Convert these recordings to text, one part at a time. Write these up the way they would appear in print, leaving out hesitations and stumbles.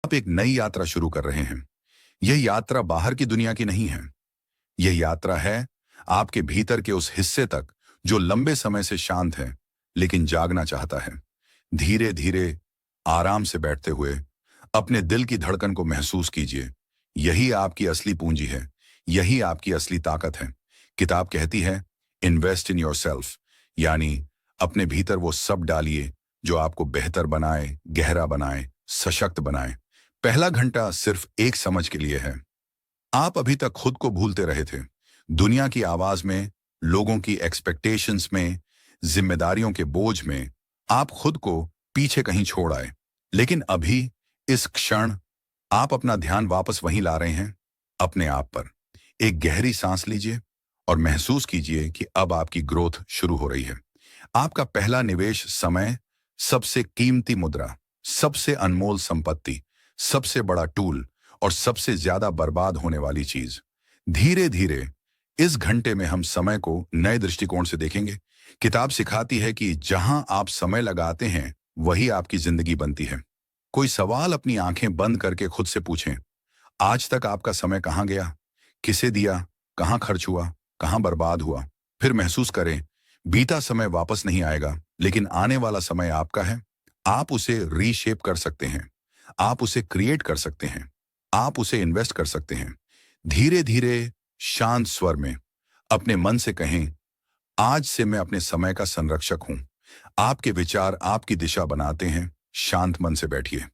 आप एक नई यात्रा शुरू कर रहे हैं। यह यात्रा बाहर की दुनिया की नहीं है। यह यात्रा है आपके भीतर के उस हिस्से तक जो लंबे समय से शांत है लेकिन जागना चाहता है। धीरे धीरे आराम से बैठते हुए अपने दिल की धड़कन को महसूस कीजिए। यही आपकी असली पूंजी है। यही आपकी असली ताकत है। किताब कहती है इन्वेस्ट इन योरसेल्फ, यानी अपने भीतर वो सब डालिए जो आपको बेहतर बनाए, गहरा बनाए, सशक्त बनाए। पहला घंटा सिर्फ एक समझ के लिए है। आप अभी तक खुद को भूलते रहे थे, दुनिया की आवाज में, लोगों की एक्सपेक्टेशंस में, जिम्मेदारियों के बोझ में आप खुद को पीछे कहीं छोड़ आए। लेकिन अभी इस क्षण आप अपना ध्यान वापस वहीं ला रहे हैं, अपने आप पर। एक गहरी सांस लीजिए और महसूस कीजिए कि अब आपकी ग्रोथ शुरू हो रही है। आपका पहला निवेश समय, सबसे कीमती मुद्रा, सबसे अनमोल संपत्ति, सबसे बड़ा टूल और सबसे ज्यादा बर्बाद होने वाली चीज। धीरे धीरे इस घंटे में हम समय को नए दृष्टिकोण से देखेंगे। किताब सिखाती है कि जहां आप समय लगाते हैं वही आपकी जिंदगी बनती है। कोई सवाल अपनी आंखें बंद करके खुद से पूछें, आज तक आपका समय कहाँ गया, किसे दिया, कहाँ खर्च हुआ, कहाँ बर्बाद हुआ। फिर महसूस करें, बीता समय वापस नहीं आएगा, लेकिन आने वाला समय आपका है। आप उसे रीशेप कर सकते हैं, आप उसे क्रिएट कर सकते हैं, आप उसे इन्वेस्ट कर सकते हैं। धीरे धीरे शांत स्वर में अपने मन से कहें, आज से मैं अपने समय का संरक्षक हूं। आपके विचार आपकी दिशा बनाते हैं। शांत मन से बैठिए।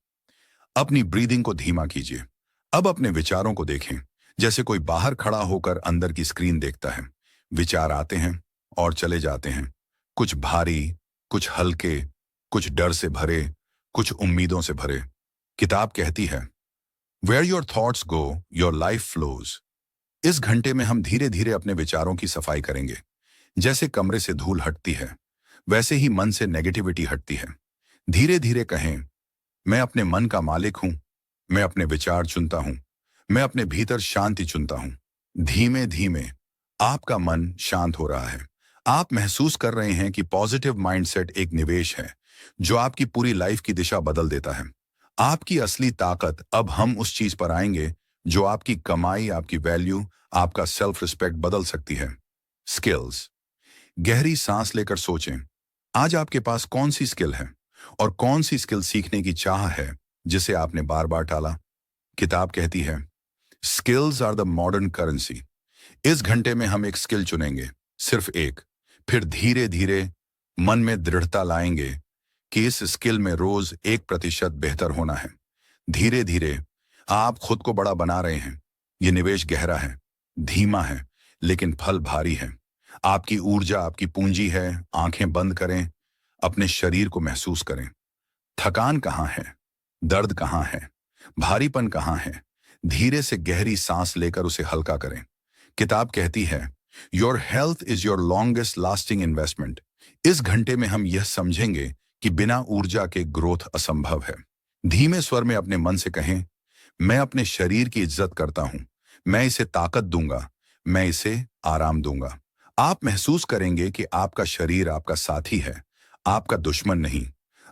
अपनी ब्रीदिंग को धीमा कीजिए। अब अपने विचारों को देखें जैसे कोई बाहर खड़ा होकर अंदर की स्क्रीन देखता है। विचार आते हैं और चले जाते हैं, कुछ भारी, कुछ हल्के, कुछ डर से भरे, कुछ उम्मीदों से भरे। किताब कहती है where your thoughts go your life flows. इस घंटे में हम धीरे धीरे अपने विचारों की सफाई करेंगे। जैसे कमरे से धूल हटती है, वैसे ही मन से नेगेटिविटी हटती है। धीरे धीरे कहें, मैं अपने मन का मालिक हूं, मैं अपने विचार चुनता हूं, मैं अपने भीतर शांति चुनता हूं। धीमे धीमे आपका मन शांत हो रहा है। आप महसूस कर रहे हैं कि पॉजिटिव माइंडसेट एक निवेश है जो आपकी पूरी लाइफ की दिशा बदल देता है। आपकी असली ताकत, अब हम उस चीज पर आएंगे जो आपकी कमाई, आपकी वैल्यू, आपका सेल्फ रिस्पेक्ट बदल सकती है। स्किल्स। गहरी सांस लेकर सोचें, आज आपके पास कौन सी स्किल है और कौन सी स्किल सीखने की चाह है जिसे आपने बार बार टाला। किताब कहती है skills are the modern currency. इस घंटे में हम एक स्किल चुनेंगे, सिर्फ एक। फिर धीरे धीरे मन में दृढ़ता लाएंगे कि इस स्किल में रोज 1% बेहतर होना है। धीरे धीरे आप खुद को बड़ा बना रहे हैं। ये निवेश गहरा है, धीमा है, लेकिन फल भारी है। आपकी ऊर्जा आपकी पूंजी है। आंखें बंद करें, अपने शरीर को महसूस करें। थकान कहाँ है, दर्द कहाँ है, भारीपन कहाँ है। धीरे से गहरी सांस लेकर उसे हल्का करें। किताब कहती है your health is your longest lasting investment. इस घंटे में हम यह समझेंगे कि बिना ऊर्जा के ग्रोथ असंभव है। धीमे स्वर में अपने मन से कहें, मैं अपने शरीर की इज्जत करता हूं, मैं इसे ताकत दूंगा, मैं इसे आराम दूंगा। आप महसूस करेंगे कि आपका शरीर आपका साथी है, आपका दुश्मन नहीं।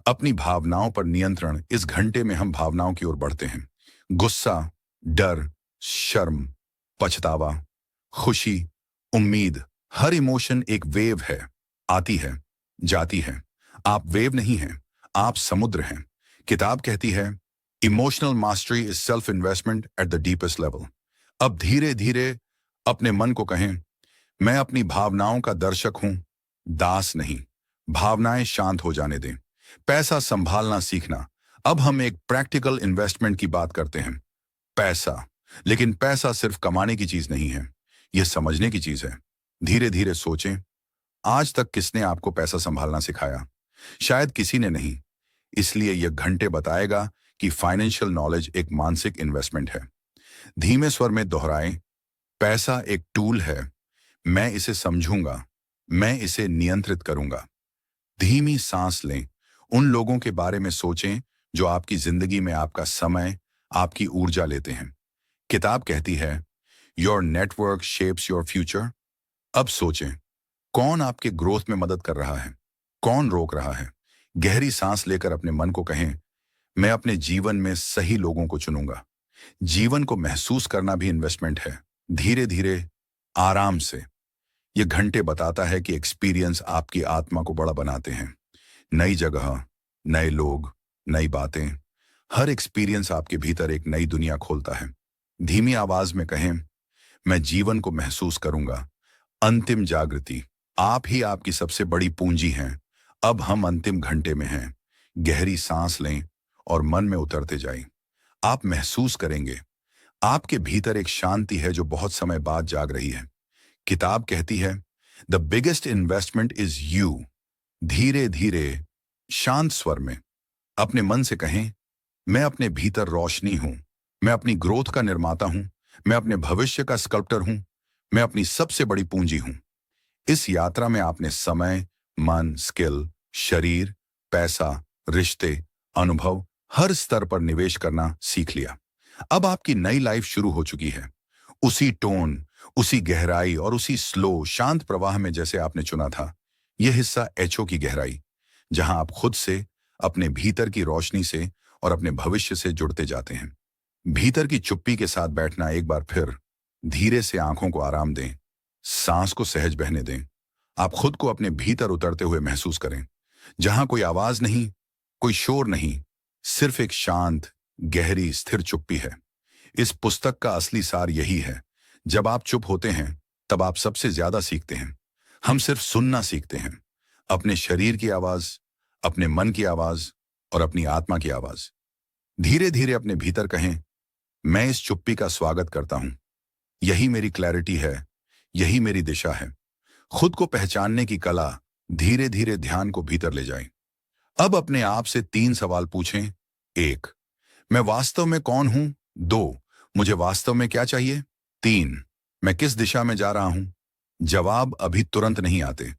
अपनी भावनाओं पर नियंत्रण। इस घंटे में हम भावनाओं की ओर बढ़ते हैं। गुस्सा, डर, शर्म, पछतावा, खुशी, उम्मीद, हर इमोशन एक वेव है, आती है, जाती है। आप वेव नहीं हैं, आप समुद्र हैं। किताब कहती है emotional mastery is self investment at the deepest level. अब धीरे धीरे अपने मन को कहें, मैं अपनी भावनाओं का दर्शक हूं, दास नहीं। भावनाएं शांत हो जाने दें। पैसा संभालना सीखना। अब हम एक प्रैक्टिकल इन्वेस्टमेंट की बात करते हैं। पैसा, लेकिन पैसा सिर्फ कमाने की चीज नहीं है, यह समझने की चीज है। धीरे धीरे सोचें, आज तक किसने आपको पैसा संभालना सिखाया? शायद किसी ने नहीं। इसलिए यह घंटे बताएगा कि फाइनेंशियल नॉलेज एक मानसिक इन्वेस्टमेंट है। धीमे स्वर में दोहराएं, पैसा एक टूल है, मैं इसे समझूंगा, मैं इसे नियंत्रित करूंगा। धीमी सांस लें। उन लोगों के बारे में सोचें जो आपकी जिंदगी में आपका समय, आपकी ऊर्जा लेते हैं। किताब कहती है your network shapes your future. अब सोचें, कौन आपके ग्रोथ में मदद कर रहा है, कौन रोक रहा है। गहरी सांस लेकर अपने मन को कहें, मैं अपने जीवन में सही लोगों को चुनूंगा। जीवन को महसूस करना भी इन्वेस्टमेंट है। धीरे धीरे, आराम से। ये घंटे बताता है कि एक्सपीरियंस आपकी आत्मा को बड़ा बनाते हैं। नई जगह, नए लोग, नई बातें, हर एक्सपीरियंस आपके भीतर एक नई दुनिया खोलता है। धीमी आवाज में कहें, मैं जीवन को महसूस करूंगा। अंतिम जागृति। आप ही आपकी सबसे बड़ी पूंजी हैं। अब हम अंतिम घंटे में हैं। गहरी सांस लें और मन में उतरते जाएं। आप महसूस करेंगे आपके भीतर एक शांति है जो बहुत समय बाद जाग रही है। किताब कहती है, the biggest investment is you. धीरे धीरे, शांत स्वर में अपने मन से कहें, मैं अपने भीतर रोशनी हूं। मैं अपनी ग्रोथ का निर्माता हूं। मैं अपने भविष्य का स्कल्प्टर हूं। मैं अपनी सबसे बड़ी पूंजी हूं। इस यात्रा में आपने समय, मन, स्किल, शरीर, पैसा, रिश्ते, अनुभव, हर स्तर पर निवेश करना सीख लिया। अब आपकी नई लाइफ शुरू हो चुकी है। उसी टोन, उसी गहराई और उसी स्लो, शांत प्रवाह में जैसे आपने चुना था। यह हिस्सा एचओ की गहराई, जहां आप खुद से, अपने भीतर की रोशनी से और अपने भविष्य से जुड़ते जाते हैं। भीतर की चुप्पी के साथ बैठना। एक बार फिर धीरे से आंखों को आराम दें, सांस को सहज बहने दें। आप खुद को अपने भीतर उतरते हुए महसूस करें, जहां कोई आवाज नहीं, कोई शोर नहीं, सिर्फ एक शांत, गहरी, स्थिर चुप्पी है। इस पुस्तक का असली सार यही है, जब आप चुप होते हैं तब आप सबसे ज्यादा सीखते हैं। हम सिर्फ सुनना सीखते हैं, अपने शरीर की आवाज, अपने मन की आवाज और अपनी आत्मा की आवाज। धीरे धीरे अपने भीतर कहें, मैं इस चुप्पी का स्वागत करता हूं। यही मेरी क्लैरिटी है, यही मेरी दिशा है। खुद को पहचानने की कला। धीरे धीरे ध्यान को भीतर ले जाएं। अब अपने आप से 3 सवाल पूछें। 1, मैं वास्तव में कौन हूं? 2, मुझे वास्तव में क्या चाहिए? 3, मैं किस दिशा में जा रहा हूं? जवाब अभी तुरंत नहीं आते,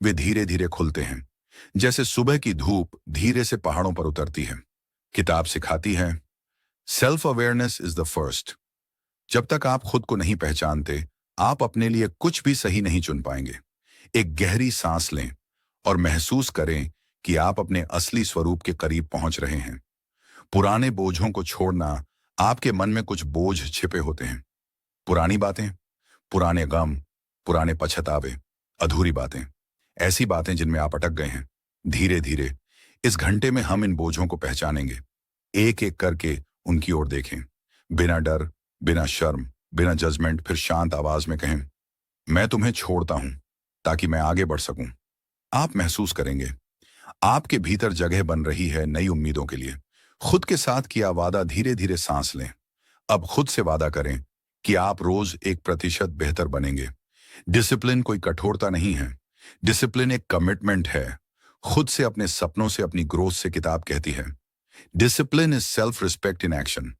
वे धीरे धीरे खुलते हैं, जैसे सुबह की धूप धीरे से पहाड़ों पर उतरती है। किताब सिखाती है, self awareness is the first. जब तक आप खुद को नहीं पहचानते, आप अपने लिए कुछ भी सही नहीं चुन पाएंगे। एक गहरी सांस लें और महसूस करें कि आप अपने असली स्वरूप के करीब पहुंच रहे हैं। पुराने बोझों को छोड़ना। आपके मन में कुछ बोझ छिपे होते हैं। पुरानी बातें, पुराने गम, पुराने पछतावे, अधूरी बातें, ऐसी बातें जिनमें आप अटक गए हैं। धीरे धीरे इस घंटे में हम इन बोझों को पहचानेंगे। एक एक करके उनकी ओर देखें, बिना डर, बिना शर्म, बिना जजमेंट। फिर शांत आवाज में कहें, मैं तुम्हें छोड़ता हूं ताकि मैं आगे बढ़ सकूं। आप महसूस करेंगे आपके भीतर जगह बन रही है नई उम्मीदों के लिए। खुद के साथ किया वादा। धीरे धीरे सांस लें। अब खुद से वादा करें कि आप रोज 1% बेहतर बनेंगे। डिसिप्लिन कोई कठोरता नहीं है, डिसिप्लिन एक कमिटमेंट है। खुद से, अपने सपनों से, अपनी ग्रोथ से। किताब कहती है, discipline is self respect in action.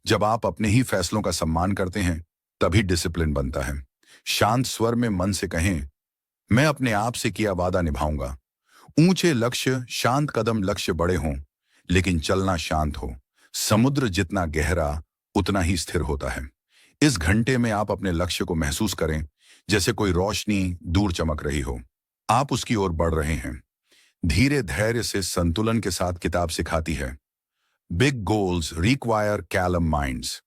जब आप अपने ही फैसलों का सम्मान करते हैं, तभी डिसिप्लिन बनता है। शांत स्वर में मन से कहें, मैं अपने आप से किया वादा निभाऊंगा। ऊंचे लक्ष्य, शांत कदम, लक्ष्य बड़े हों लेकिन चलना शांत हो। समुद्र जितना गहरा उतना ही स्थिर होता है। इस घंटे में आप अपने लक्ष्य को महसूस करें, जैसे कोई रोशनी दूर चमक रही हो। आप उसकी ओर बढ़ रहे हैं। धीरे, धैर्य से, संतुलन के साथ। किताब सिखाती है, big goals require Callum minds.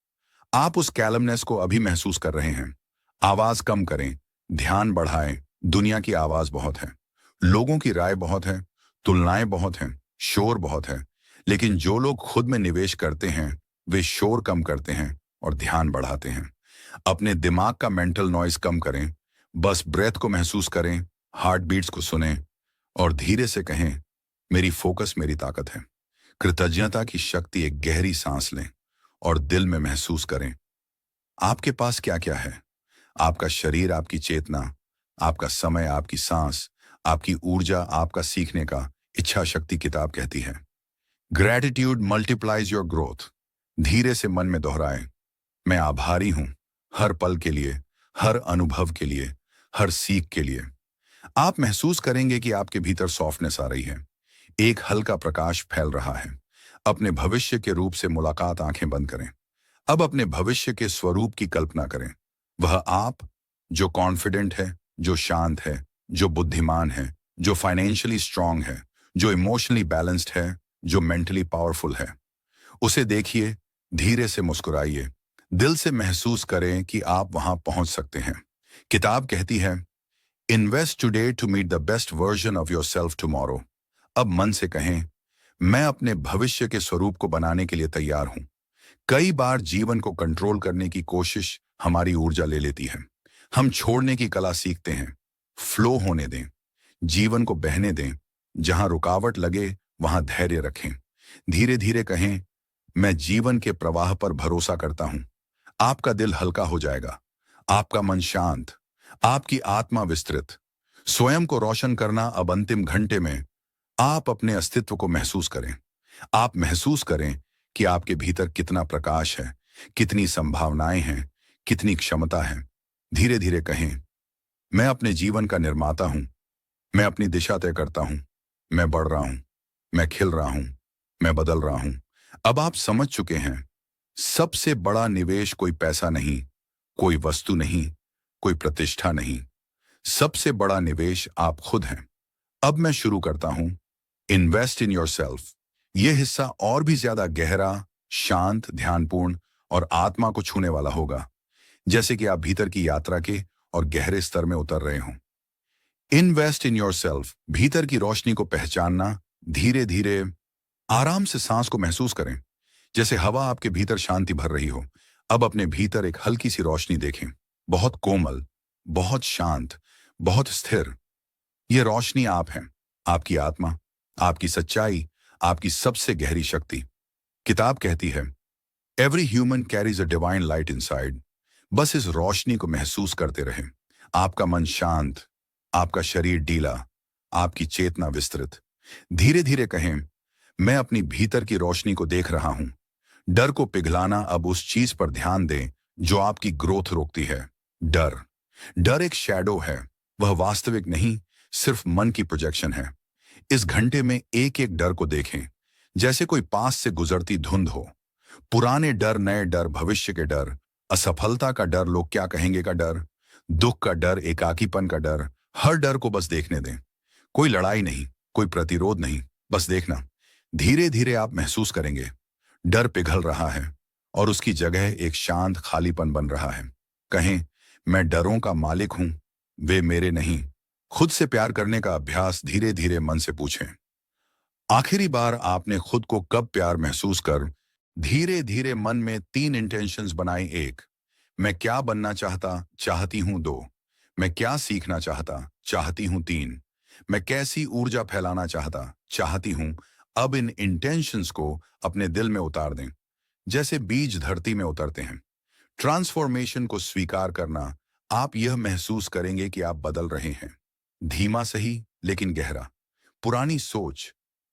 आप उस कैलमनेस को अभी महसूस कर रहे हैं। आवाज कम करें, ध्यान बढ़ाएं। दुनिया की आवाज बहुत है, लोगों की राय बहुत है, तुलनाएं बहुत हैं, शोर बहुत है। लेकिन जो लोग खुद में निवेश करते हैं, वे शोर कम करते हैं और ध्यान बढ़ाते हैं। अपने दिमाग का मेंटल नॉइज कम करें। बस ब्रेथ को महसूस करें, हार्ट बीट्स को सुनें और धीरे से कहें, मेरी फोकस मेरी ताकत है। कृतज्ञता की शक्ति। एक गहरी सांस लें और दिल में महसूस करें, आपके पास क्या क्या है। आपका शरीर, आपकी चेतना, आपका समय, आपकी सांस, आपकी ऊर्जा, आपका सीखने का इच्छा शक्ति। किताब कहती है, ग्रैटिट्यूड मल्टीप्लाइज योर ग्रोथ। धीरे से मन में दोहराएं, मैं आभारी हूं हर पल के लिए, हर अनुभव के लिए, हर सीख के लिए। आप महसूस करेंगे कि आपके भीतर सॉफ्टनेस आ रही है, एक हल्का प्रकाश फैल रहा है। अपने भविष्य के रूप से मुलाकात। आंखें बंद करें। अब अपने भविष्य के स्वरूप की कल्पना करें। वह आप जो कॉन्फिडेंट है, जो शांत है, जो बुद्धिमान है, जो फाइनेंशियली स्ट्रांग है, जो इमोशनली बैलेंस्ड है, जो मेंटली पावरफुल है। उसे देखिए, धीरे से मुस्कुराइए, दिल से महसूस करें कि आप वहां पहुंच सकते हैं। किताब कहती है, invest today to meet the best version of yourself tomorrow. अब मन से कहें, मैं अपने भविष्य के स्वरूप को बनाने के लिए तैयार हूं। कई बार जीवन को कंट्रोल करने की कोशिश हमारी ऊर्जा ले लेती है। हम छोड़ने की कला सीखते हैं। फ्लो होने दें, जीवन को बहने दें। जहां रुकावट लगे वहां धैर्य रखें। धीरे धीरे कहें, मैं जीवन के प्रवाह पर भरोसा करता हूं। आपका दिल हल्का हो जाएगा, आपका मन शांत, आपकी आत्मा विस्तृत। स्वयं को रोशन करना अब अंतिम घंटे में। आप अपने अस्तित्व को महसूस करें। आप महसूस करें कि आपके भीतर कितना प्रकाश है, कितनी संभावनाएं हैं, कितनी क्षमता है। धीरे धीरे कहें, मैं अपने जीवन का निर्माता हूं। मैं अपनी दिशा तय करता हूं। मैं बढ़ रहा हूं। मैं खिल रहा हूं। मैं बदल रहा हूं। अब आप समझ चुके हैं, सबसे बड़ा निवेश कोई पैसा नहीं, कोई वस्तु नहीं, कोई प्रतिष्ठा नहीं। सबसे बड़ा निवेश आप खुद हैं। अब मैं शुरू करता हूं, इन्वेस्ट इन योर सेल्फ। यह हिस्सा और भी ज्यादा गहरा, शांत, ध्यानपूर्ण और आत्मा को छूने वाला होगा, जैसे कि आप भीतर की यात्रा के और गहरे स्तर में उतर रहे हों। इन्वेस्ट इन योर सेल्फ, भीतर की रोशनी को पहचानना। धीरे धीरे आराम से सांस को महसूस करें, जैसे हवा आपके भीतर शांति भर रही हो। अब अपने भीतर एक हल्की सी रोशनी देखें, बहुत कोमल, बहुत शांत, बहुत स्थिर। यह रोशनी आप हैं, आपकी आत्मा, आपकी सच्चाई, आपकी सबसे गहरी शक्ति। किताब कहती है, every human carries a divine light inside. बस इस रोशनी को महसूस करते रहें। आपका मन शांत, आपका शरीर ढीला, आपकी चेतना विस्तृत। धीरे धीरे कहें, मैं अपनी भीतर की रोशनी को देख रहा हूं। डर को पिघलाना। अब उस चीज पर ध्यान दें जो आपकी ग्रोथ रोकती है। डर डर एक शैडो है, वह वास्तविक नहीं, सिर्फ मन की प्रोजेक्शन है। इस घंटे में एक एक डर को देखें, जैसे कोई पास से गुजरती धुंध हो। पुराने डर, नए डर, भविष्य के डर, असफलता का डर, लोग क्या कहेंगे का डर, दुख का डर, एकाकीपन का डर। हर डर को बस देखने दें। कोई लड़ाई नहीं, कोई प्रतिरोध नहीं, बस देखना। धीरे धीरे आप महसूस करेंगे, डर पिघल रहा है और उसकी जगह एक शांत खालीपन बन रहा है। कहें, मैं डरों का मालिक हूं, वे मेरे नहीं। खुद से प्यार करने का अभ्यास धीरे धीरे मन से पूछें, आखिरी बार आपने खुद को कब प्यार महसूस कर। धीरे धीरे मन में 3 इंटेंशंस बनाई। 1, मैं क्या बनना चाहती हूं। 2, मैं क्या सीखना चाहती हूं। 3, मैं कैसी ऊर्जा फैलाना चाहती हूं। अब इन इंटेंशंस को अपने दिल में उतार दें, जैसे बीज धरती में उतरते हैं। ट्रांसफॉर्मेशन को स्वीकार करना। आप यह महसूस करेंगे कि आप बदल रहे हैं, धीमा सही लेकिन गहरा। पुरानी सोच,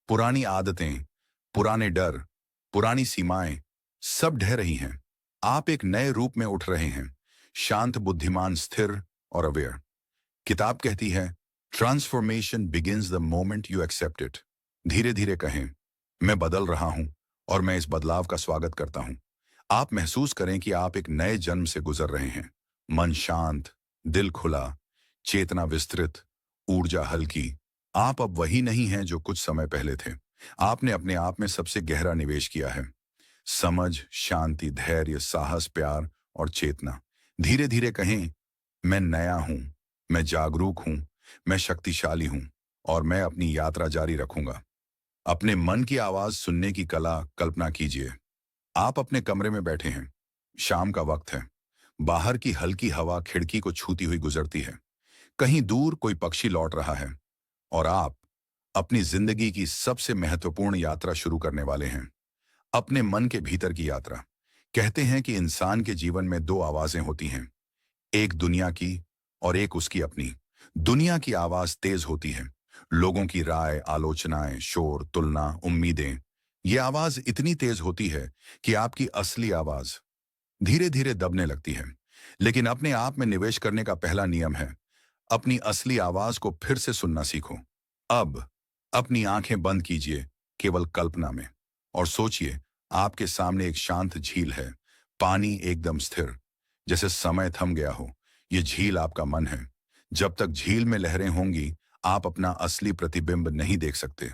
पुरानी आदतें, पुराने डर, पुरानी सीमाएं सब ढह रही हैं। आप एक नए रूप में उठ रहे हैं, शांत, बुद्धिमान, स्थिर और अवेयर। किताब कहती है, transformation begins the moment you accept it. धीरे धीरे कहें, मैं बदल रहा हूं और मैं इस बदलाव का स्वागत करता हूं। आप महसूस करें कि आप एक नए जन्म से गुजर रहे हैं। मन शांत, दिल खुला, चेतना विस्तृत, ऊर्जा हल्की। आप अब वही नहीं हैं जो कुछ समय पहले थे। आपने अपने आप में सबसे गहरा निवेश किया है। समझ, शांति, धैर्य, साहस, प्यार और चेतना। धीरे धीरे कहें, मैं नया हूं, मैं जागरूक हूं, मैं शक्तिशाली हूं और मैं अपनी यात्रा जारी रखूंगा। अपने मन की आवाज सुनने की कल्पना कीजिए। आप अपने कमरे में बैठे हैं, शाम का वक्त है। बाहर की हल्की हवा खिड़की को छूती हुई गुजरती है। कहीं दूर कोई पक्षी लौट रहा है और आप अपनी जिंदगी की सबसे महत्वपूर्ण यात्रा शुरू करने वाले हैं, अपने मन के भीतर की यात्रा। कहते हैं कि इंसान के जीवन में 2 आवाजें होती हैं, एक दुनिया की और एक उसकी अपनी। दुनिया की आवाज तेज होती है, लोगों की राय, आलोचनाएं, शोर, तुलना, उम्मीदें। ये आवाज इतनी तेज होती है कि आपकी असली आवाज धीरे धीरे दबने लगती है। लेकिन अपने आप में निवेश करने का पहला नियम है, अपनी असली आवाज को फिर से सुनना सीखो। अब अपनी आंखें बंद कीजिए, केवल कल्पना में, और सोचिए आपके सामने एक शांत झील है, पानी एकदम स्थिर, जैसे समय थम गया हो। यह झील आपका मन है। जब तक झील में लहरें होंगी, आप अपना असली प्रतिबिंब नहीं देख सकते।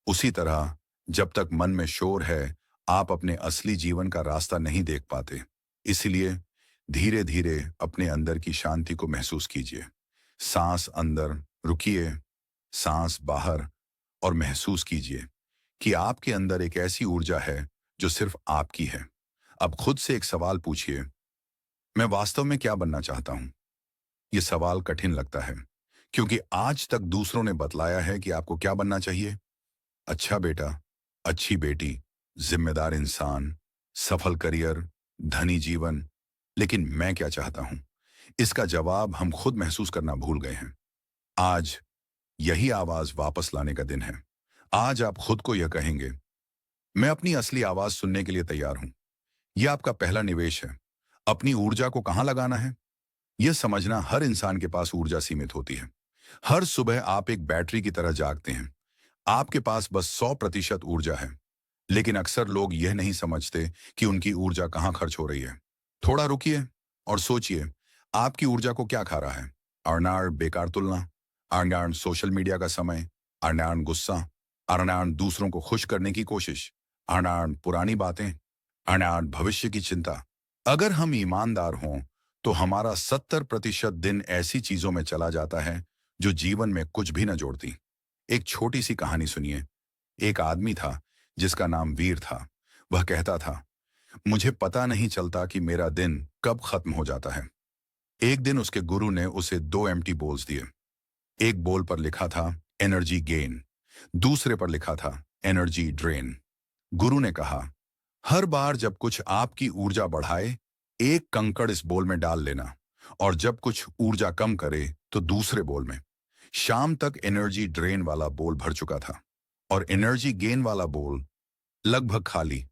उसी तरह जब तक मन में शोर है, आप अपने असली जीवन का रास्ता नहीं देख पाते। इसलिए धीरे धीरे अपने अंदर की शांति को महसूस कीजिए। सांस अंदर रुकिए, सांस बाहर, और महसूस कीजिए कि आपके अंदर एक ऐसी ऊर्जा है जो सिर्फ आपकी है। अब खुद से एक सवाल पूछिए, मैं वास्तव में क्या बनना चाहता हूं? यह सवाल कठिन लगता है, क्योंकि आज तक दूसरों ने बतलाया है कि आपको क्या बनना चाहिए। अच्छा बेटा, अच्छी बेटी, जिम्मेदार इंसान, सफल करियर, धनी जीवन। लेकिन मैं क्या चाहता हूं, इसका जवाब हम खुद महसूस करना भूल गए हैं। आज यही आवाज वापस लाने का दिन है। आज आप खुद को यह कहेंगे, मैं अपनी असली आवाज सुनने के लिए तैयार हूं। यह आपका पहला निवेश है। अपनी ऊर्जा को कहां लगाना है, यह समझना। हर इंसान के पास ऊर्जा सीमित होती है। हर सुबह आप एक बैटरी की तरह जागते हैं। आपके पास बस 100% ऊर्जा है। लेकिन अक्सर लोग यह नहीं समझते कि उनकी ऊर्जा कहां खर्च हो रही है। थोड़ा रुकिए और सोचिए, आपकी ऊर्जा को क्या खा रहा है? अनाड़ बेकार तुलना, अनाड़ सोशल मीडिया का समय, अनाड़ गुस्सा, अनाड़ दूसरों को खुश करने की कोशिश, अनाड़ पुरानी बातें, अनाड़ भविष्य की चिंता। अगर हम ईमानदार हों तो हमारा 70% दिन ऐसी चीजों में चला जाता है जो जीवन में कुछ भी न जोड़ती। एक छोटी सी कहानी सुनिए। एक आदमी था जिसका नाम वीर था। वह कहता था, मुझे पता नहीं चलता कि मेरा दिन कब खत्म हो जाता है। एक दिन उसके गुरु ने उसे 2 एम्प्टी बोल्स दिए। एक बोल पर लिखा था एनर्जी गेन, दूसरे पर लिखा था एनर्जी ड्रेन। गुरु ने कहा, हर बार जब कुछ आपकी ऊर्जा बढ़ाए, एक कंकड़ इस बोल में डाल लेना, और जब कुछ ऊर्जा कम करे तो दूसरे बोल में। शाम तक एनर्जी ड्रेन वाला बोल भर चुका था और एनर्जी गेन वाला बोल लगभग खाली।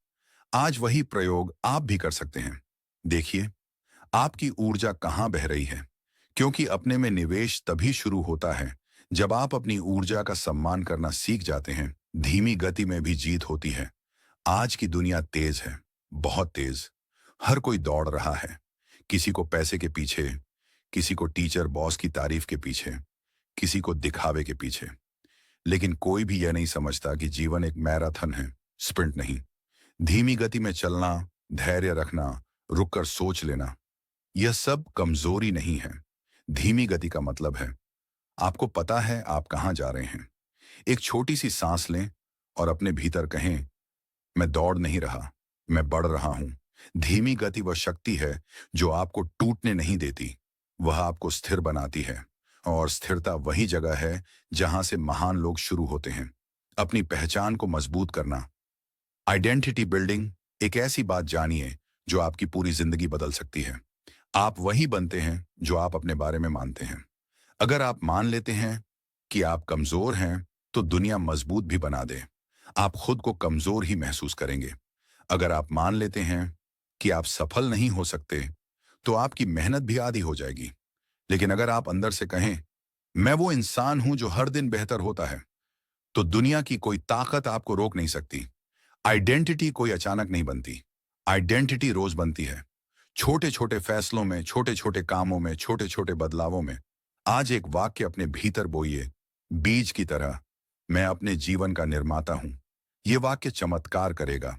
आज वही प्रयोग आप भी कर सकते हैं। देखिए, आपकी ऊर्जा कहां बह रही है, क्योंकि अपने में निवेश तभी शुरू होता है जब आप अपनी ऊर्जा का सम्मान करना सीख जाते हैं। धीमी गति में भी जीत होती है। आज की दुनिया तेज है, बहुत तेज। हर कोई दौड़ रहा है, किसी को पैसे के पीछे, किसी को टीचर बॉस की तारीफ के पीछे, किसी को दिखावे के पीछे। लेकिन कोई भी यह नहीं समझता कि जीवन एक मैराथन है, स्प्रिंट नहीं। धीमी गति में चलना, धैर्य रखना, रुककर सोच लेना, यह सब कमजोरी नहीं है। धीमी गति का मतलब है आपको पता है आप कहां जा रहे हैं। एक छोटी सी सांस लें और अपने भीतर कहें, मैं दौड़ नहीं रहा, मैं बढ़ रहा हूं। धीमी गति वह शक्ति है जो आपको टूटने नहीं देती, वह आपको स्थिर बनाती है। और स्थिरता वही जगह है जहां से महान लोग शुरू होते हैं। अपनी पहचान को मजबूत करना, आइडेंटिटी बिल्डिंग, एक ऐसी बात जानिए जो आपकी पूरी जिंदगी बदल सकती है। आप वही बनते हैं जो आप अपने बारे में मानते हैं। अगर आप मान लेते हैं कि आप कमजोर हैं, तो दुनिया मजबूत भी बना दे, आप खुद को कमजोर ही महसूस करेंगे। अगर आप मान लेते हैं कि आप सफल नहीं हो सकते, तो आपकी मेहनत भी आधी हो जाएगी। लेकिन अगर आप अंदर से कहें, मैं वो इंसान हूं जो हर दिन बेहतर होता है, तो दुनिया की कोई ताकत आपको रोक नहीं सकती। आइडेंटिटी कोई अचानक नहीं बनती, आइडेंटिटी रोज बनती है। छोटे छोटे फैसलों में, छोटे छोटे कामों में, छोटे छोटे बदलावों में। आज एक वाक्य अपने भीतर बोइए, बीज की तरह, मैं अपने जीवन का निर्माता हूं। यह वाक्य चमत्कार करेगा।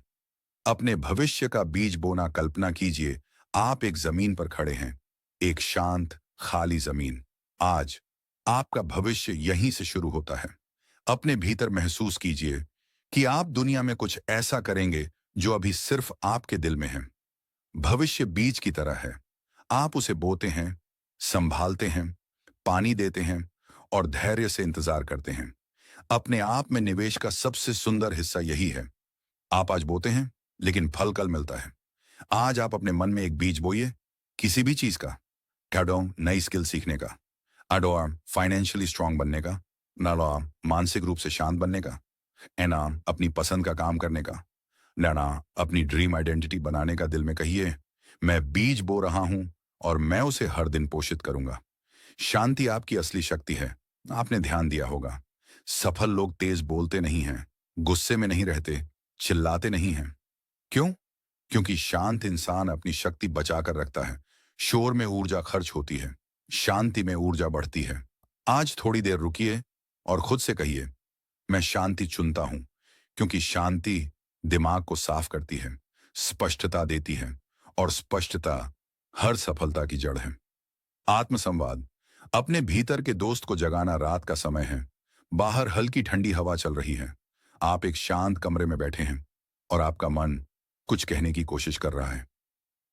अपने भविष्य का बीज बोना। कल्पना कीजिए, आप एक जमीन पर खड़े हैं, एक शांत खाली जमीन। आज आपका भविष्य यहीं से शुरू होता है। अपने भीतर महसूस कीजिए कि आप दुनिया में कुछ ऐसा करेंगे जो अभी सिर्फ आपके दिल में है। भविष्य बीज की तरह है। आप उसे बोते हैं, संभालते हैं, पानी देते हैं और धैर्य से इंतजार करते हैं। अपने आप में निवेश का सबसे सुंदर हिस्सा यही है। आप आज बोते हैं, लेकिन फल कल मिलता है। आज आप अपने मन में एक बीज बोइए, किसी भी चीज का। कैडो नई स्किल सीखने का, अडो फाइनेंशियली स्ट्रांग बनने का, नालो मानसिक रूप से शांत बनने का, एना अपनी पसंद का काम करने का, नाना अपनी ड्रीम आइडेंटिटी बनाने का। दिल में कहिए, मैं बीज बो रहा हूं और मैं उसे हर दिन पोषित करूंगा। शांति आपकी असली शक्ति है। आपने ध्यान दिया होगा, सफल लोग तेज बोलते नहीं हैं, गुस्से में नहीं रहते, चिल्लाते नहीं हैं। क्यों? क्योंकि शांत इंसान अपनी शक्ति बचाकर रखता है। शोर में ऊर्जा खर्च होती है, शांति में ऊर्जा बढ़ती है। आज थोड़ी देर रुकिए और खुद से कहिए, मैं शांति चुनता हूं, क्योंकि शांति दिमाग को साफ करती है, स्पष्टता देती है, और स्पष्टता हर सफलता की जड़ है। आत्मसंवाद। अपने भीतर के दोस्त को जगाना। रात का समय है, बाहर हल्की ठंडी हवा चल रही है, आप एक शांत कमरे में बैठे हैं और आपका मन कुछ कहने की कोशिश कर रहा है।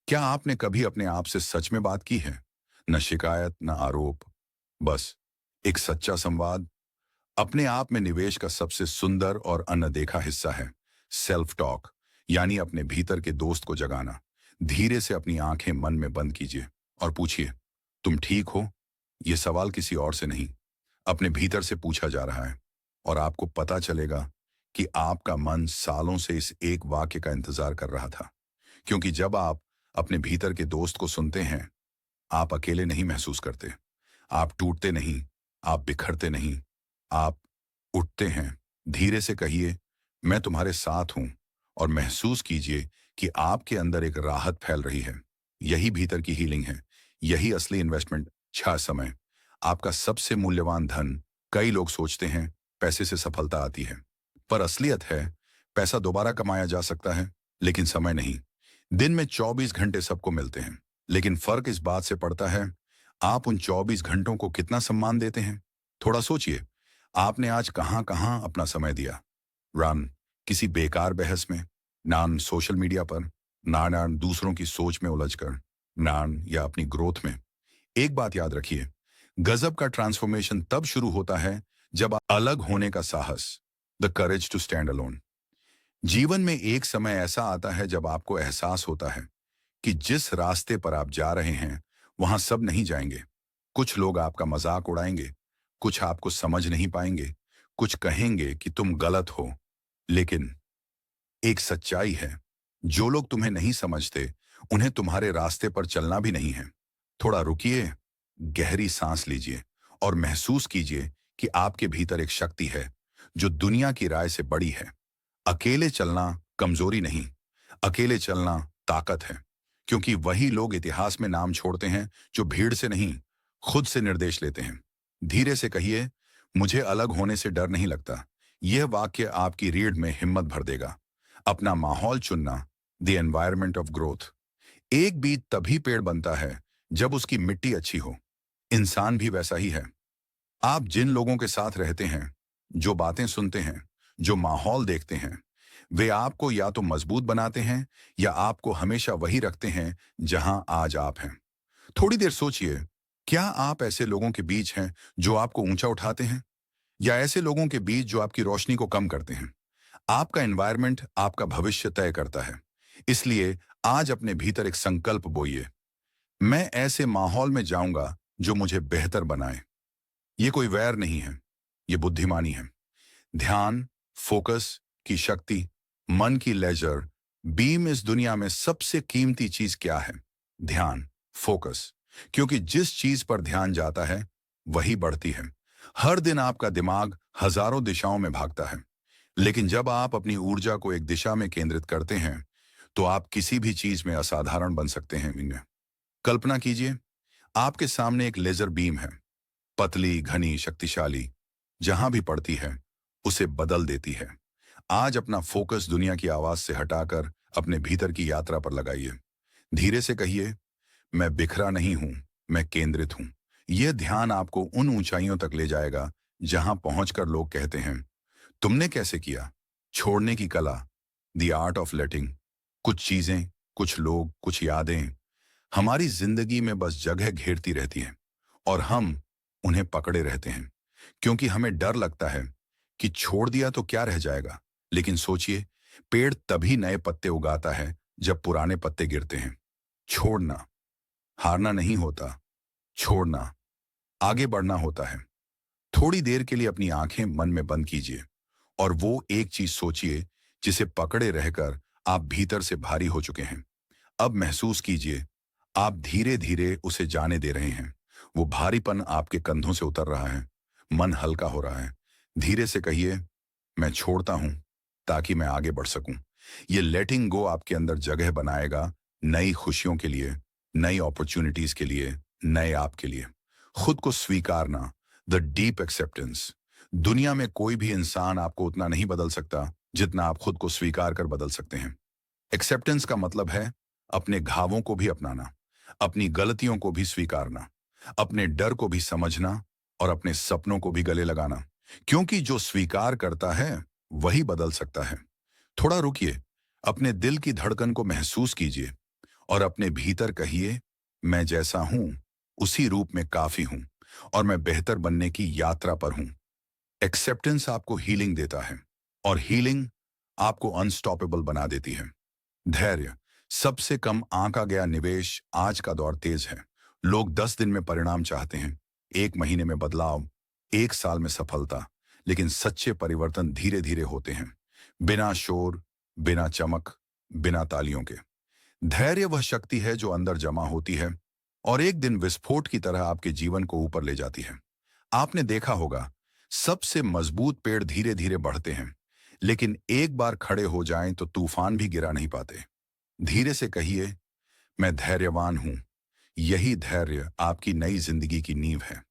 क्या आपने कभी अपने आप से सच में बात की है? न शिकायत, न आरोप, बस एक सच्चा संवाद। अपने आप में निवेश का सबसे सुंदर और अनदेखा हिस्सा है सेल्फ टॉक, यानी अपने भीतर के दोस्त को जगाना। धीरे से अपनी आंखें मन में बंद कीजिए और पूछिए, तुम ठीक हो? यह सवाल किसी और से नहीं, अपने भीतर से पूछा जा रहा है। और आपको पता चलेगा कि आपका मन सालों से इस एक वाक्य का इंतजार कर रहा था। क्योंकि जब आप अपने भीतर के दोस्त को सुनते हैं, आप अकेले नहीं महसूस करते। आप टूटते नहीं, आप बिखरते नहीं, आप उठते हैं। धीरे से कहिए, मैं तुम्हारे साथ हूं, और महसूस कीजिए कि आपके अंदर एक राहत फैल रही है। यही भीतर की हीलिंग है, यही असली इन्वेस्टमेंट। छह समय आपका सबसे मूल्यवान धन। कई लोग सोचते हैं पैसे से सफलता आती है, पर असलियत है पैसा दोबारा कमाया जा सकता है, लेकिन समय नहीं। दिन में 24 घंटे सबको मिलते हैं, लेकिन फर्क इस बात से पड़ता है आप उन 24 घंटों को कितना सम्मान देते हैं। थोड़ा सोचिए, आपने आज कहां कहां अपना समय दिया? रन किसी बेकार बहस में, नान सोशल मीडिया पर, नान दूसरों की सोच में उलझकर, नान या अपनी ग्रोथ में। एक बात याद रखिए, गजब का ट्रांसफॉर्मेशन तब शुरू होता है जब अलग होने का साहस, the courage to stand alone. जीवन में एक समय ऐसा आता है जब आपको एहसास होता है कि जिस रास्ते पर आप जा रहे हैं वहां सब नहीं जाएंगे। कुछ लोग आपका मजाक उड़ाएंगे, कुछ आपको समझ नहीं पाएंगे, कुछ कहेंगे कि तुम गलत हो। लेकिन एक सच्चाई है, जो लोग तुम्हें नहीं समझते उन्हें तुम्हारे रास्ते पर चलना भी नहीं है। थोड़ा रुकिए, गहरी सांस लीजिए और महसूस कीजिए कि आपके भीतर एक शक्ति है जो दुनिया की राय से बड़ी है। अकेले चलना कमजोरी नहीं, अकेले चलना ताकत है। क्योंकि वही लोग इतिहास में नाम छोड़ते हैं जो भीड़ से नहीं, खुद से निर्देश लेते हैं। धीरे से कहिए, मुझे अलग होने से डर नहीं लगता। यह वाक्य आपकी रीढ़ में हिम्मत भर देगा। अपना माहौल चुनना, द एनवायरमेंट ऑफ ग्रोथ। एक बीज तभी पेड़ बनता है जब उसकी मिट्टी अच्छी हो। इंसान भी वैसा ही है। आप जिन लोगों के साथ रहते हैं, जो बातें सुनते हैं, जो माहौल देखते हैं, वे आपको या तो मजबूत बनाते हैं या आपको हमेशा वही रखते हैं जहां आज आप हैं। थोड़ी देर सोचिए, क्या आप ऐसे लोगों के बीच हैं जो आपको ऊंचा उठाते हैं, या ऐसे लोगों के बीच जो आपकी रोशनी को कम करते हैं? आपका एनवायरनमेंट आपका भविष्य तय करता है। इसलिए आज अपने भीतर एक संकल्प बोइए, मैं ऐसे माहौल में जाऊंगा जो मुझे बेहतर बनाए। ये कोई वैर नहीं है, ये बुद्धिमानी है। ध्यान, फोकस की शक्ति, मन की लेजर बीम। इस दुनिया में सबसे कीमती चीज क्या है? ध्यान, फोकस। क्योंकि जिस चीज पर ध्यान जाता है वही बढ़ती है। हर दिन आपका दिमाग हजारों दिशाओं में भागता है, लेकिन जब आप अपनी ऊर्जा को एक दिशा में केंद्रित करते हैं तो आप किसी भी चीज में असाधारण बन सकते हैं। कल्पना कीजिए, आपके सामने एक लेजर बीम है, पतली, घनी, शक्तिशाली। जहां भी पड़ती है उसे बदल देती है। आज अपना फोकस दुनिया की आवाज से हटाकर अपने भीतर की यात्रा पर लगाइए। धीरे से कहिए, मैं बिखरा नहीं हूं, मैं केंद्रित हूं। यह ध्यान आपको उन ऊंचाइयों तक ले जाएगा जहां पहुंचकर लोग कहते हैं, तुमने कैसे किया? छोड़ने की कला, द आर्ट ऑफ लेटिंग। कुछ चीजें, कुछ लोग, कुछ यादें हमारी जिंदगी में बस जगह घेरती रहती हैं और हम उन्हें पकड़े रहते हैं क्योंकि हमें डर लगता है कि छोड़ दिया तो क्या रह जाएगा। लेकिन सोचिए, पेड़ तभी नए पत्ते उगाता है जब पुराने पत्ते गिरते हैं। छोड़ना हारना नहीं होता, छोड़ना आगे बढ़ना होता है। थोड़ी देर के लिए अपनी आंखें मन में बंद कीजिए और वो एक चीज सोचिए जिसे पकड़े रहकर आप भीतर से भारी हो चुके हैं। अब महसूस कीजिए, आप धीरे धीरे उसे जाने दे रहे हैं। वो भारीपन आपके कंधों से उतर रहा है, मन हल्का हो रहा है। धीरे से कहिए, मैं छोड़ता हूं ताकि मैं आगे बढ़ सकूं। ये लेटिंग गो आपके अंदर जगह बनाएगा नई खुशियों के लिए, नई अपॉर्चुनिटीज के लिए, नए आप के लिए। खुद को स्वीकारना, द डीप एक्सेप्टेंस। दुनिया में कोई भी इंसान आपको उतना नहीं बदल सकता जितना आप खुद को स्वीकार कर बदल सकते हैं। एक्सेप्टेंस का मतलब है अपने घावों को भी अपनाना, अपनी गलतियों को भी स्वीकारना, अपने डर को भी समझना और अपने सपनों को भी गले लगाना। क्योंकि जो स्वीकार करता है वही बदल सकता है। थोड़ा रुकिए, अपने दिल की धड़कन को महसूस कीजिए और अपने भीतर कहिए, मैं जैसा हूं उसी रूप में काफी हूं और मैं बेहतर बनने की यात्रा पर हूं। एक्सेप्टेंस आपको हीलिंग देता है और हीलिंग आपको अनस्टॉपेबल बना देती है। धैर्य सबसे कम आंका गया निवेश आज का दौर तेज है। लोग 10 दिन में परिणाम चाहते हैं, 1 महीने में बदलाव, 1 साल में सफलता। लेकिन सच्चे परिवर्तन धीरे धीरे होते हैं, बिना शोर, बिना चमक, बिना तालियों के। धैर्य वह शक्ति है जो अंदर जमा होती है और एक दिन विस्फोट की तरह आपके जीवन को ऊपर ले जाती है। आपने देखा होगा, सबसे मजबूत पेड़ धीरे धीरे बढ़ते हैं, लेकिन एक बार खड़े हो जाएं तो तूफान भी गिरा नहीं पाते। धीरे से कहिए, मैं धैर्यवान हूं। यही धैर्य आपकी नई जिंदगी की नींव है।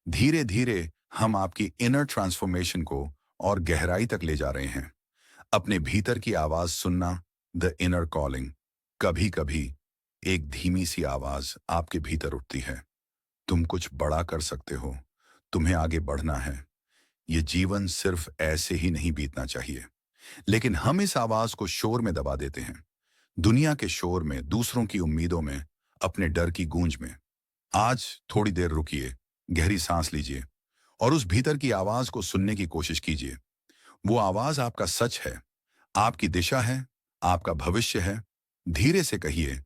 धीरे धीरे हम आपकी इनर ट्रांसफॉर्मेशन को और गहराई तक ले जा रहे हैं। अपने भीतर की आवाज सुनना, द इनर कॉलिंग। कभी कभी एक धीमी सी आवाज आपके भीतर उठती है, तुम कुछ बड़ा कर सकते हो, तुम्हें आगे बढ़ना है। ये जीवन सिर्फ ऐसे ही नहीं बीतना चाहिए। लेकिन हम इस आवाज को शोर में दबा देते हैं, दुनिया के शोर में, दूसरों की उम्मीदों में, अपने डर की गूंज में। आज थोड़ी देर रुकिए, गहरी सांस लीजिए और उस भीतर की आवाज को सुनने की कोशिश कीजिए। वो आवाज आपका सच है, आपकी दिशा है, आपका भविष्य है। धीरे से कहिए,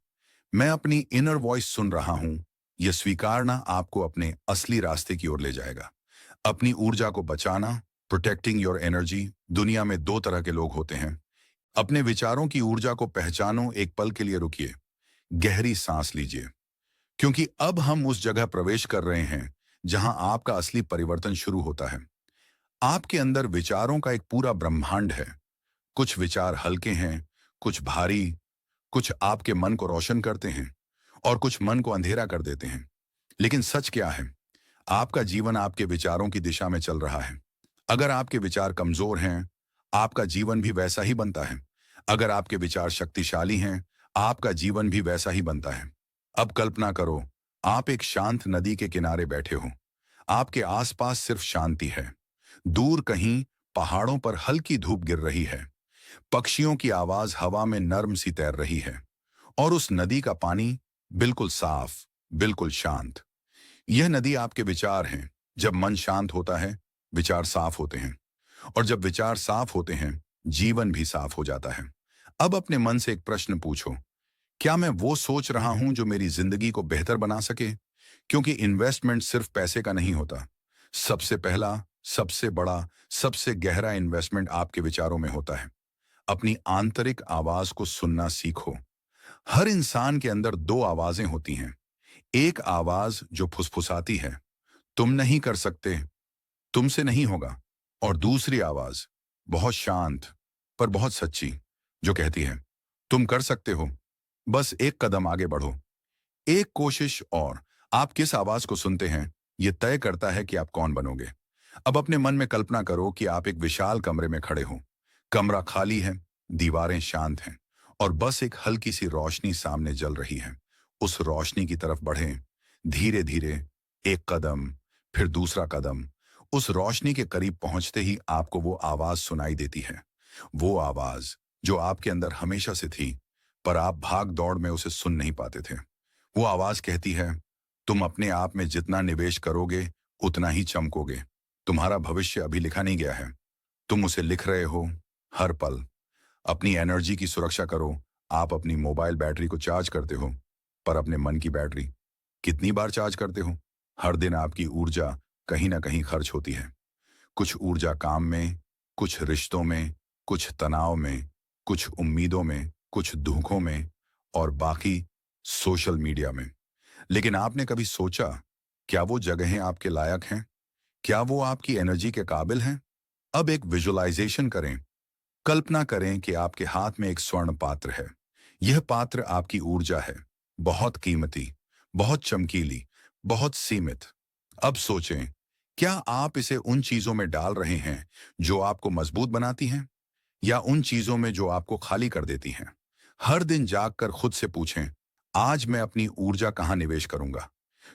मैं अपनी इनर वॉइस सुन रहा हूं। यह स्वीकारना आपको अपने असली रास्ते की ओर ले जाएगा। अपनी ऊर्जा को बचाना, प्रोटेक्टिंग योर एनर्जी। दुनिया में 2 तरह के लोग होते हैं। अपने विचारों की ऊर्जा को पहचानो। एक पल के लिए रुकिए, गहरी सांस लीजिए, क्योंकि अब हम उस जगह प्रवेश कर रहे हैं जहां आपका असली परिवर्तन शुरू होता है। आपके अंदर विचारों का एक पूरा ब्रह्मांड है। कुछ विचार हल्के हैं, कुछ भारी, कुछ आपके मन को रोशन करते हैं और कुछ मन को अंधेरा कर देते हैं। लेकिन सच क्या है? आपका जीवन आपके विचारों की दिशा में चल रहा है। अगर आपके विचार कमजोर हैं, आपका जीवन भी वैसा ही बनता है। अगर आपके विचार शक्तिशाली हैं, आपका जीवन भी वैसा ही बनता है। अब कल्पना करो, आप एक शांत नदी के किनारे बैठे हो। आपके आसपास सिर्फ शांति है। दूर कहीं पहाड़ों पर हल्की धूप गिर रही है। पक्षियों की आवाज हवा में नर्म सी तैर रही है और उस नदी का पानी बिल्कुल साफ, बिल्कुल शांत। यह नदी आपके विचार हैं। जब मन शांत होता है, विचार साफ होते हैं और जब विचार साफ होते हैं, जीवन भी साफ हो जाता है। अब अपने मन से एक प्रश्न पूछो, क्या मैं वो सोच रहा हूं जो मेरी जिंदगी को बेहतर बना सके? क्योंकि इन्वेस्टमेंट सिर्फ पैसे का नहीं होता। सबसे पहला, सबसे बड़ा, सबसे गहरा इन्वेस्टमेंट आपके विचारों में होता है। अपनी आंतरिक आवाज को सुनना सीखो। हर इंसान के अंदर 2 आवाजें होती हैं। एक आवाज जो फुसफुसाती है, तुम नहीं कर सकते, तुमसे नहीं होगा। और दूसरी आवाज, बहुत शांत पर बहुत सच्ची, जो कहती है, तुम कर सकते हो, बस एक कदम आगे बढ़ो, एक कोशिश और। आप किस आवाज को सुनते हैं, यह तय करता है कि आप कौन बनोगे। अब अपने मन में कल्पना करो कि आप एक विशाल कमरे में खड़े हो। कमरा खाली है, दीवारें शांत हैं और बस एक हल्की सी रोशनी सामने जल रही है। उस रोशनी की तरफ बढ़ें, धीरे धीरे, एक कदम, फिर दूसरा कदम। उस रोशनी के करीब पहुंचते ही आपको वो आवाज सुनाई देती है। वो आवाज जो आपके अंदर हमेशा से थी, पर आप भाग दौड़ में उसे सुन नहीं पाते थे। वो आवाज कहती है, तुम अपने आप में जितना निवेश करोगे, उतना ही चमकोगे। तुम्हारा भविष्य अभी लिखा नहीं गया है, तुम उसे लिख रहे हो हर पल। अपनी एनर्जी की सुरक्षा करो। आप अपनी मोबाइल बैटरी को चार्ज करते हो, पर अपने मन की बैटरी कितनी बार चार्ज करते हो? हर दिन आपकी ऊर्जा कहीं ना कहीं खर्च होती है। कुछ ऊर्जा काम में, कुछ रिश्तों में, कुछ तनाव में, कुछ उम्मीदों में, कुछ दुखों में और बाकी सोशल मीडिया में। लेकिन आपने कभी सोचा, क्या वो जगहें आपके लायक हैं? क्या वो आपकी एनर्जी के काबिल हैं? अब एक विजुअलाइजेशन करें। कल्पना करें कि आपके हाथ में एक स्वर्ण पात्र है। यह पात्र आपकी ऊर्जा है, बहुत कीमती, बहुत चमकीली, बहुत सीमित। अब सोचें, क्या आप इसे उन चीजों में डाल रहे हैं जो आपको मजबूत बनाती हैं, या उन चीजों में जो आपको खाली कर देती हैं। हर दिन जागकर खुद से पूछें, आज मैं अपनी ऊर्जा कहाँ निवेश करूंगा?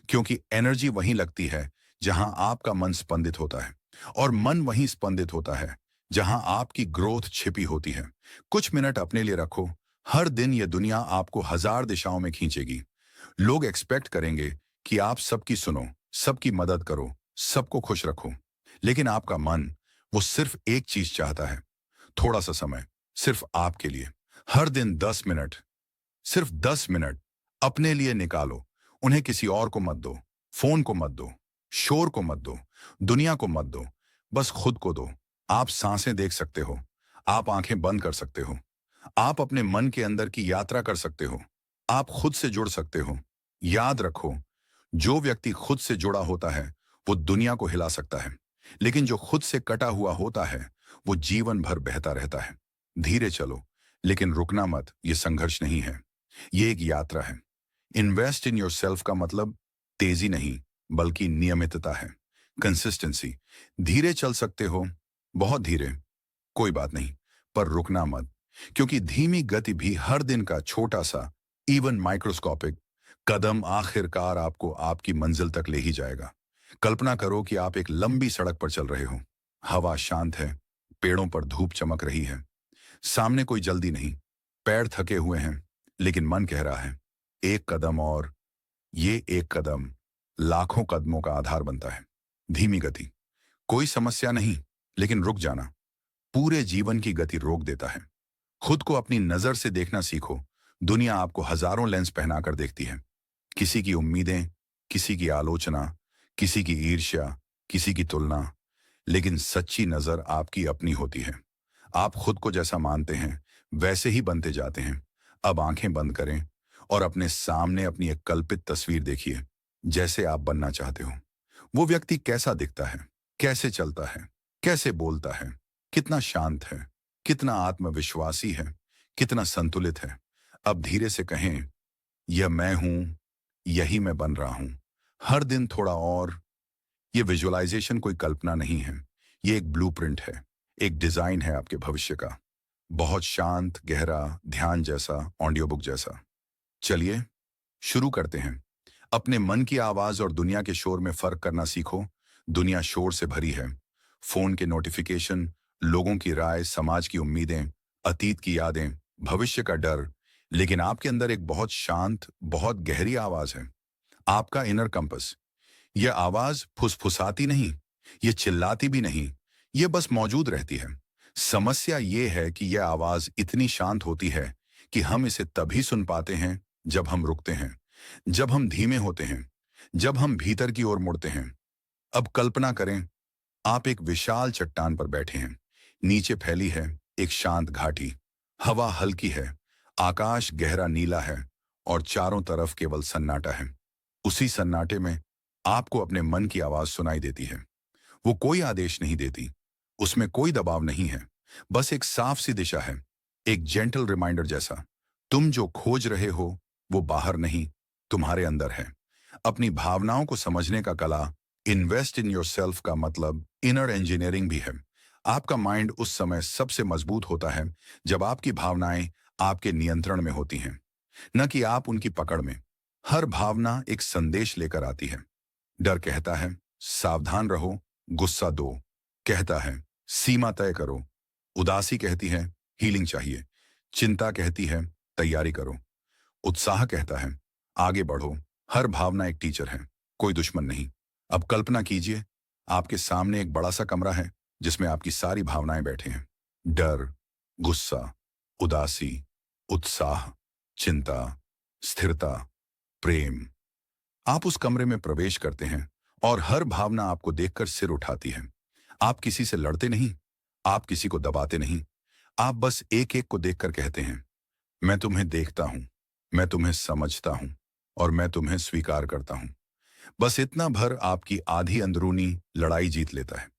क्योंकि एनर्जी वहीं लगती है जहां आपका मन स्पंदित होता है, और मन वहीं स्पंदित होता है जहां आपकी ग्रोथ छिपी होती है। कुछ मिनट अपने लिए रखो। हर दिन यह दुनिया आपको हजार दिशाओं में खींचेगी। लोग एक्सपेक्ट करेंगे कि आप सबकी सुनो, सबकी मदद करो, सबको खुश रखो। लेकिन आपका मन, वो सिर्फ एक चीज चाहता है, थोड़ा सा समय, सिर्फ आपके लिए। हर दिन 10 मिनट, सिर्फ 10 मिनट अपने लिए निकालो। उन्हें किसी और को मत दो, फोन को मत दो, शोर को मत दो, दुनिया को मत दो, बस खुद को दो। आप सांसें देख सकते हो, आप आंखें बंद कर सकते हो, आप अपने मन के अंदर की यात्रा कर सकते हो, आप खुद से जुड़ सकते हो। याद रखो, जो व्यक्ति खुद से जुड़ा होता है वो दुनिया को हिला सकता है, लेकिन जो खुद से कटा हुआ होता है वो जीवन भर बहता रहता है। धीरे चलो, लेकिन रुकना मत। ये संघर्ष नहीं है, ये एक यात्रा है। इन्वेस्ट इन योरसेल्फ का मतलब तेजी नहीं, बल्कि नियमितता है, कंसिस्टेंसी। धीरे चल सकते हो, बहुत धीरे, कोई बात नहीं, पर रुकना मत। क्योंकि धीमी गति भी हर दिन का छोटा सा, इवन माइक्रोस्कोपिक कदम आखिरकार आपको आपकी मंजिल तक ले ही जाएगा। कल्पना करो कि आप एक लंबी सड़क पर चल रहे हो। हवा शांत है, पेड़ों पर धूप चमक रही है, सामने कोई जल्दी नहीं, पैर थके हुए हैं, लेकिन मन कह रहा है, एक कदम और। ये एक कदम लाखों कदमों का आधार बनता है। धीमी गति, कोई समस्या नहीं, लेकिन रुक जाना पूरे जीवन की गति रोक देता है। खुद को अपनी नजर से देखना सीखो। दुनिया आपको हजारों लेंस पहनाकर देखती है। किसी की उम्मीदें, किसी की आलोचना, किसी की ईर्ष्या, किसी की तुलना, लेकिन सच्ची नजर आपकी अपनी होती है। आप खुद को जैसा मानते हैं वैसे ही बनते जाते हैं। अब आंखें बंद करें और अपने सामने अपनी एक कल्पित तस्वीर देखिए, जैसे आप बनना चाहते हो। वो व्यक्ति कैसा दिखता है, कैसे चलता है, कैसे बोलता है, कितना शांत है, कितना आत्मविश्वासी है, कितना संतुलित है। अब धीरे से कहें, यह मैं हूं, यही मैं बन रहा हूं। हर दिन थोड़ा और। ये विजुअलाइजेशन कोई कल्पना नहीं है, ये एक ब्लूप्रिंट है, एक डिजाइन है आपके भविष्य का। बहुत शांत, गहरा, ध्यान जैसा, ऑडियो बुक जैसा। चलिए शुरू करते हैं। अपने मन की आवाज और दुनिया के शोर में फर्क करना सीखो। दुनिया शोर से भरी है, फोन के नोटिफिकेशन, लोगों की राय, समाज की उम्मीदें, अतीत की यादें, भविष्य का डर। लेकिन आपके अंदर एक बहुत शांत, बहुत गहरी आवाज है, आपका इनर कंपस। यह आवाज फुसफुसाती नहीं, ये चिल्लाती भी नहीं, ये बस मौजूद रहती है। समस्या ये है कि यह आवाज इतनी शांत होती है कि हम इसे तभी सुन पाते हैं जब हम रुकते हैं, जब हम धीमे होते हैं, जब हम भीतर की ओर मुड़ते हैं। अब कल्पना करें, आप एक विशाल चट्टान पर बैठे हैं। नीचे फैली है एक शांत घाटी, हवा हल्की है, आकाश गहरा नीला है, और चारों तरफ केवल सन्नाटा है। उसी सन्नाटे में आपको अपने मन की आवाज सुनाई देती है। वो कोई आदेश नहीं देती, उसमें कोई दबाव नहीं है, बस एक साफ सी दिशा है, एक जेंटल रिमाइंडर जैसा। तुम जो खोज रहे हो वो बाहर नहीं, तुम्हारे अंदर है। अपनी भावनाओं को समझने का कला, इन्वेस्ट इन योरसेल्फ का मतलब इनर इंजीनियरिंग भी है। आपका माइंड उस समय सबसे मजबूत होता है जब आपकी भावनाएं आपके नियंत्रण में होती हैं, न कि आप उनकी पकड़ में। हर भावना एक संदेश लेकर आती है। डर कहता है सावधान रहो, गुस्सा दो कहता है सीमा तय करो, उदासी कहती है हीलिंग चाहिए, चिंता कहती है तैयारी करो, उत्साह कहता है आगे बढ़ो। हर भावना एक टीचर है, कोई दुश्मन नहीं। अब कल्पना कीजिए, आपके सामने एक बड़ा सा कमरा है जिसमें आपकी सारी भावनाएं बैठे हैं। डर, गुस्सा, उदासी, उत्साह, चिंता, स्थिरता, प्रेम। आप उस कमरे में प्रवेश करते हैं और हर भावना आपको देखकर सिर उठाती है। आप किसी से लड़ते नहीं, आप किसी को दबाते नहीं, आप बस एक एक को देखकर कहते हैं, मैं तुम्हें देखता हूं, मैं तुम्हें समझता हूं, और मैं तुम्हें स्वीकार करता हूं। बस इतना भर आपकी आधी अंदरूनी लड़ाई जीत लेता है।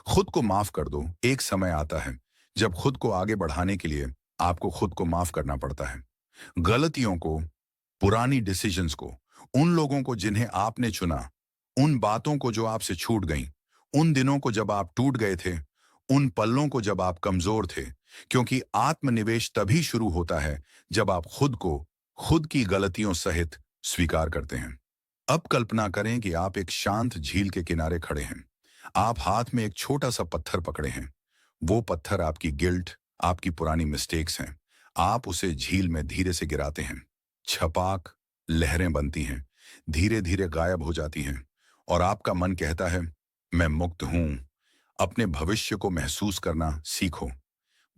खुद को माफ कर दो। एक समय आता है जब खुद को आगे बढ़ाने के लिए आपको खुद को माफ करना पड़ता है। गलतियों को, पुरानी डिसीजंस को, उन लोगों को जिन्हें आपने चुना, उन बातों को जो आपसे छूट गईं, उन दिनों को जब आप टूट गए थे, उन पलों को जब आप कमजोर थे। क्योंकि आत्मनिवेश तभी शुरू होता है जब आप खुद को खुद की गलतियों सहित स्वीकार करते हैं। अब कल्पना करें कि आप एक शांत झील के किनारे खड़े हैं। आप हाथ में एक छोटा सा पत्थर पकड़े हैं। वो पत्थर आपकी गिल्ट, आपकी पुरानी मिस्टेक्स हैं। आप उसे झील में धीरे से गिराते हैं। छपाक, लहरें बनती हैं, धीरे धीरे गायब हो जाती हैं, और आपका मन कहता है, मैं मुक्त हूं। अपने भविष्य को महसूस करना सीखो।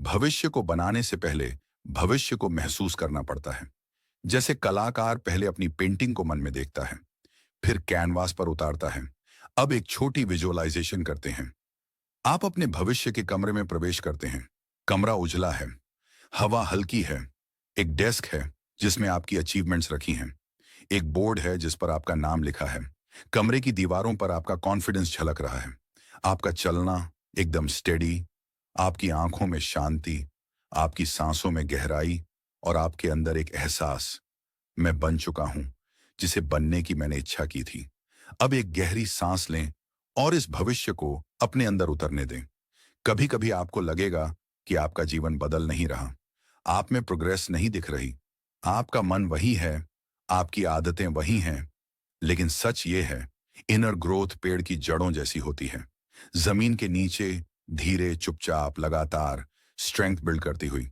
भविष्य को बनाने से पहले भविष्य को महसूस करना पड़ता है। जैसे कलाकार पहले अपनी पेंटिंग को मन में देखता है, फिर कैनवास पर उतारता है। अब एक छोटी विजुअलाइजेशन करते हैं। आप अपने भविष्य के कमरे में प्रवेश करते हैं। कमरा उजला है, हवा हल्की है। एक डेस्क है जिसमें आपकी अचीवमेंट्स रखी हैं। एक बोर्ड है जिस पर आपका नाम लिखा है। कमरे की दीवारों पर आपका कॉन्फिडेंस झलक रहा है। आपका चलना एकदम स्टेडी, आपकी आंखों में शांति, आपकी सांसों में गहराई, और आपके अंदर एक एहसास, मैं बन चुका हूं जिसे बनने की मैंने इच्छा की थी। अब एक गहरी सांस लें और इस भविष्य को अपने अंदर उतरने दें। कभी कभी आपको लगेगा कि आपका जीवन बदल नहीं रहा, आप में प्रोग्रेस नहीं दिख रही। आपका मन वही है, आपकी आदतें वही हैं, लेकिन सच ये है, इनर ग्रोथ पेड़ की जड़ों जैसी होती है। जमीन के नीचे धीरे, चुपचाप, लगातार स्ट्रेंथ बिल्ड करती हुई।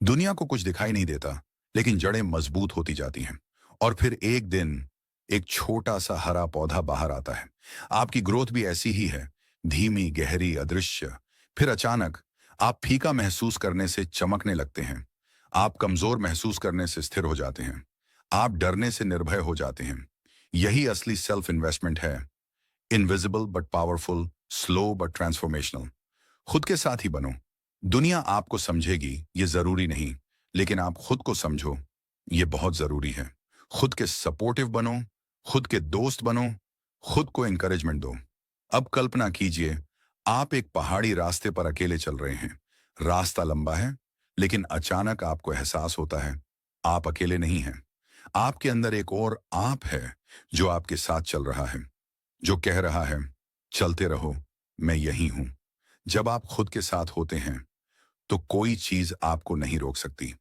दुनिया को कुछ दिखाई नहीं देता, लेकिन जड़ें मजबूत होती जाती हैं। और फिर एक दिन एक छोटा सा हरा पौधा बाहर आता है। आपकी ग्रोथ भी ऐसी ही है, धीमी, गहरी, अदृश्य। फिर अचानक आप फीका महसूस करने से चमकने लगते हैं। आप कमजोर महसूस करने से स्थिर हो जाते हैं। आप डरने से निर्भय हो जाते हैं। यही असली सेल्फ इन्वेस्टमेंट है। Invisible but powerful, slow but transformational. खुद के साथ ही बनो। दुनिया आपको समझेगी ये जरूरी नहीं, लेकिन आप खुद को समझो, ये बहुत जरूरी है। खुद के सपोर्टिव बनो, खुद के दोस्त बनो, खुद को एनकरेजमेंट दो। अब कल्पना कीजिए, आप एक पहाड़ी रास्ते पर अकेले चल रहे हैं। रास्ता लंबा है, लेकिन अचानक आपको एहसास होता है, आप अकेले नहीं हैं। आपके अंदर एक और आप है जो आपके साथ चल रहा है, जो कह रहा है, चलते रहो, मैं यही हूं। जब आप खुद के साथ होते हैं, तो कोई चीज आपको नहीं रोक सकती।